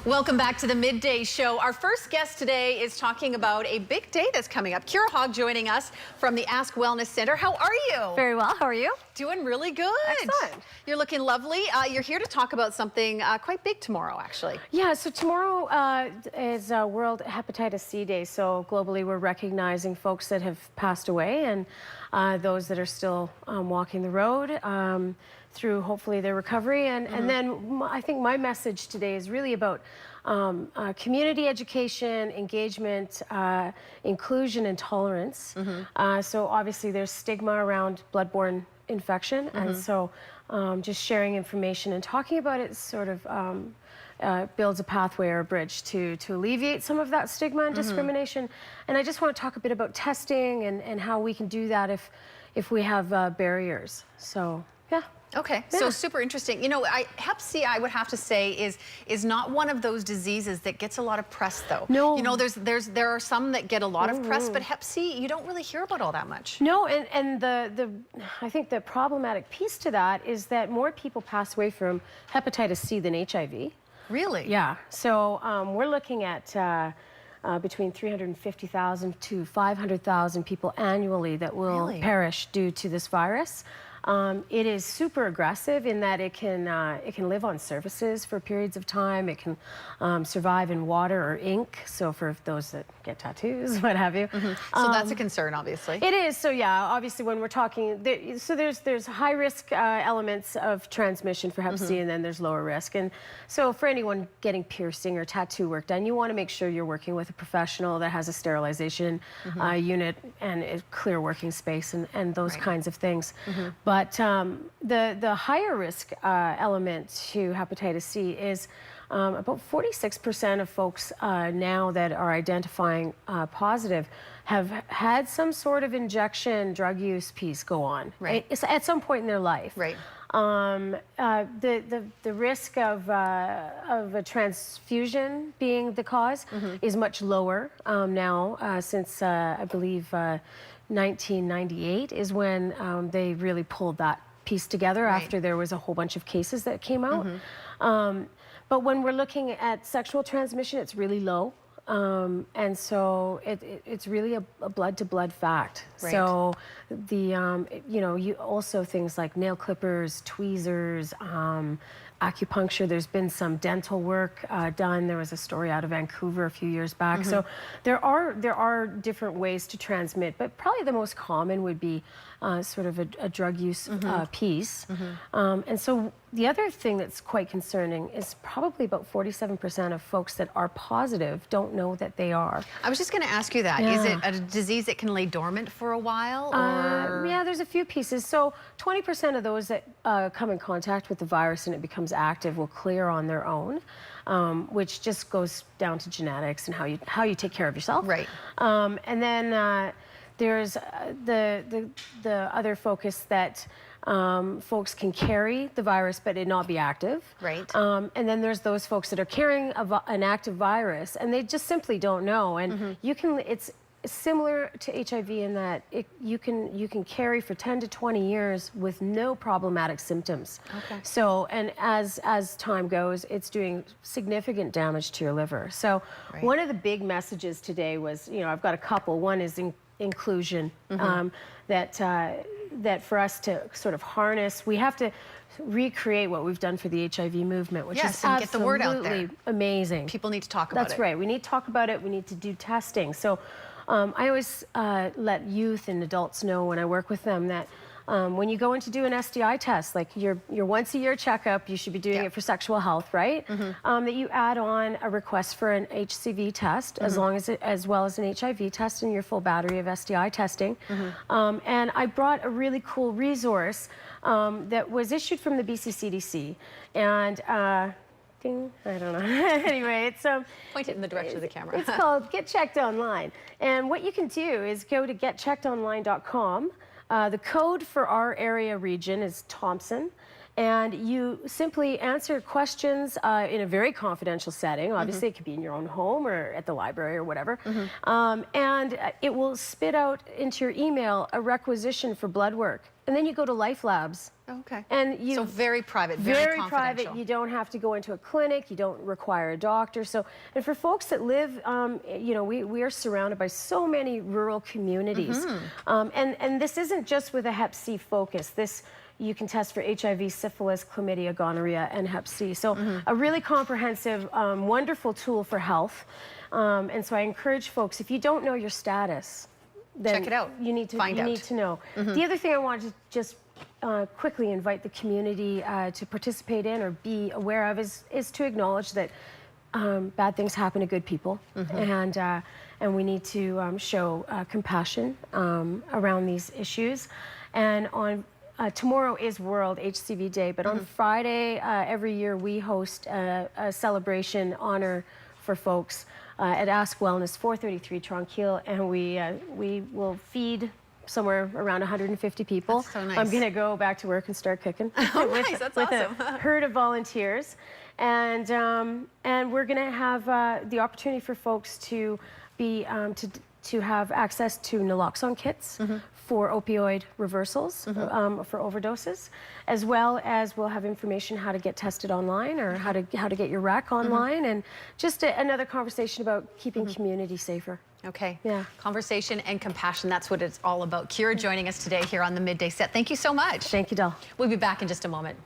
Welcome back to the Midday Show. Our first guest today is talking about a big day that's coming up. Kira Hogg joining us from the Ask Wellness Center. How are you? Very well. How are you? Doing really good. Excellent. You're looking lovely. You're here to talk about something quite big tomorrow, actually. Yeah, so tomorrow is World Hepatitis C Day. So globally, we're recognizing folks that have passed away and those that are still walking the road through hopefully their recovery. And then I think my message today is really about community education, engagement, inclusion, and tolerance. So obviously there's stigma around bloodborne infection, and so just sharing information and talking about it sort of builds a pathway or a bridge to alleviate some of that stigma and discrimination. And I just want to talk a bit about testing and how we can do that if we have barriers. So yeah. Okay, so super interesting. You know, Hep C, I would have to say, is not one of those diseases that gets a lot of press, though. No. You know, there are some that get a lot of press, but Hep C, you don't really hear about all that much. No, and I think the problematic piece to that is that more people pass away from hepatitis C than HIV. Really? Yeah. So we're looking at between 350,000 to 500,000 people annually that will perish due to this virus. It is super aggressive in that it can live on surfaces for periods of time. It can survive in water or ink. So for those that get tattoos, what have you. So that's a concern, obviously. It is. So yeah, obviously when we're talking, so there's high risk elements of transmission for Hep C, and then there's lower risk. And so for anyone getting piercing or tattoo work done, you want to make sure you're working with a professional that has a sterilization unit and a clear working space and those kinds of things. But the higher risk element to hepatitis C is about 46% of folks now that are identifying positive have had some sort of injection drug use piece go on at some point in their life. Right. The risk of a transfusion being the cause is much lower now since I believe 1998 is when they really pulled that piece together after there was a whole bunch of cases that came out. But when we're looking at sexual transmission, it's really low. And so it's really a blood-to-blood fact. So you know, you also things like nail clippers, tweezers, acupuncture. There's been some dental work done. There was a story out of Vancouver a few years back. So there are different ways to transmit, but probably the most common would be sort of a drug use piece. And so the other thing that's quite concerning is probably about 47% of folks that are positive don't know that they are. I was just going to ask you that. Is it a disease that can lay dormant for a while? Or? Yeah, there's a few pieces. So 20% of those that come in contact with the virus and it becomes active will clear on their own, which just goes down to genetics and how you take care of yourself. Right. And then there's the other focus that folks can carry the virus but it not be active. Right. And then there's those folks that are carrying an active virus and they just simply don't know. And it's similar to HIV in that you can carry for 10 to 20 years with no problematic symptoms. Okay. So, and as time goes, it's doing significant damage to your liver. So one of the big messages today was, you know, I've got a couple. One is inclusion, that for us to sort of harness, we have to recreate what we've done for the HIV movement, which is absolutely get the word out there. Amazing. People need to talk about it. That's right. We need to talk about it. We need to do testing. So I always let youth and adults know when I work with them that when you go in to do an STI test, like your once-a-year checkup, you should be doing it for sexual health, right? That you add on a request for an HCV test, as well as an HIV test and your full battery of STI testing. And I brought a really cool resource that was issued from the BC CDC, and ding, I don't know. Anyway, it's point it in the direction of the camera. It's called Get Checked Online, and what you can do is go to getcheckedonline.com. The code for our area region is Thompson, and you simply answer questions in a very confidential setting. Obviously, it could be in your own home or at the library or whatever. And it will spit out into your email a requisition for blood work. And then you go to Life Labs. Okay. And you, so very private, very confidential. private. You don't have to go into a clinic. You don't require a doctor. So, and for folks that live, you know, we are surrounded by so many rural communities. And this isn't just with a Hep C focus. This, you can test for HIV, syphilis, chlamydia, gonorrhea, and Hep C. So a really comprehensive, wonderful tool for health. And so I encourage folks, if you don't know your status, then check it out. You need to find out. You need to know. The other thing I wanted to just quickly invite the community to participate in or be aware of is to acknowledge that bad things happen to good people, and we need to show compassion around these issues. And on tomorrow is World HCV Day, but on Friday every year we host a celebration honor for folks at Ask Wellness, 433 Tranquille, and we will feed somewhere around 150 people. That's so nice. I'm going to go back to work and start cooking Nice. That's with awesome. a herd of volunteers, and we're going to have the opportunity for folks to be to have access to naloxone kits for opioid reversals, for overdoses, as well as we'll have information how to get tested online or how to get your rec online, and just another conversation about keeping community safer. Okay. Yeah. Conversation and compassion. That's what it's all about. Kira joining us today here on the Midday Set. Thank you so much. Thank you, Del. We'll be back in just a moment.